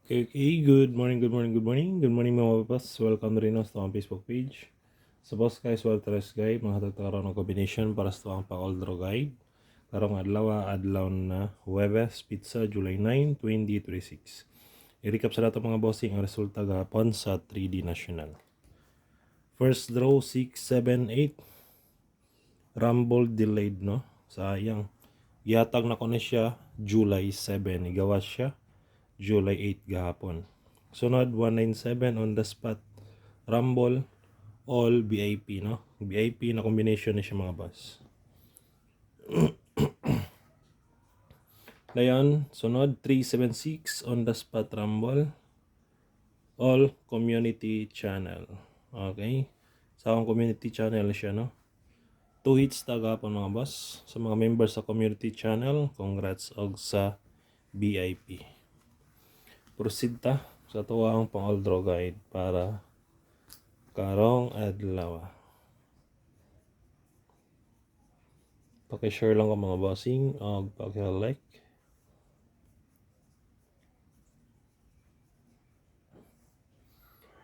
Okay, good morning, good morning, good morning. Good morning mga papas. Welcome rin sa akong Facebook page. Sa boss guys, Walteres guide, mga tatakaroon ng combination para sa akong pa-oldro guide. Karong adlaw na Huwebes, Pizza, July 9, 2026. I-recap sa lahat mga bossing ang resulta gahapon sa 3D National. First draw, 6, 7, 8. Rumble delayed, no? Sayang. Yatag na ko na siya July 7. Igawas siya July 8 gahapon. Sunod 197 on the spot. Rumble all VIP, no? VIP na combination na siya mga boss. Dayon, sunod 376 on the spot Rumble all community channel. Okay? Sa akong community channel siya, no? 2 hits ta gahapon mga boss. Sa mga members sa community channel, congrats og sa VIP. Proceed ta sa tuwang pang-all draw guide para karong adlaw. Paki-share lang ko mga bossing o paki-like.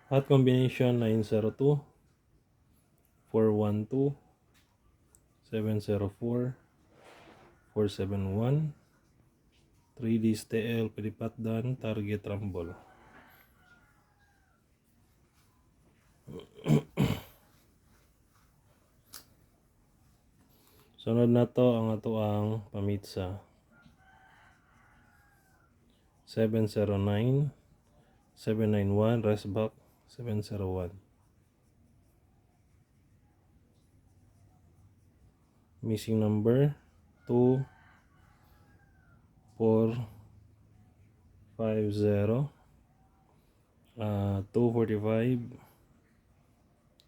Hot combination 902, 412, 704, 471, 3D STL, Pilipatdan, Target Rumble. Sunod na to ang ato ang pamitsa. 709, 791, Resback, 701. Missing number 2, 4, 50, 245,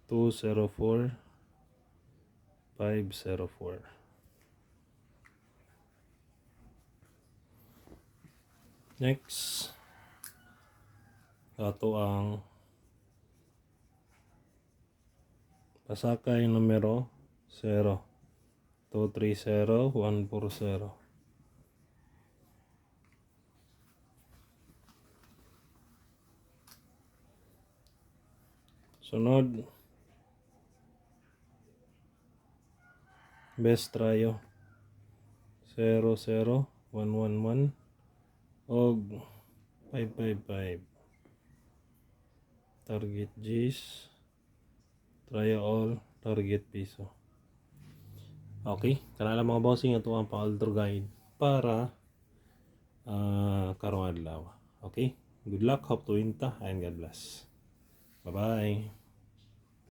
204, 504. Next, ito ang pasakay numero 0, 230, 140. Sunod, best tryo 00, 111 og 555. Target G's, tryo all, target piso. Okay, kanala mga bossing ito ang pang-alter guide para karong adlaw. Okay, good luck, hope to win ta, and God bless. Bye-bye.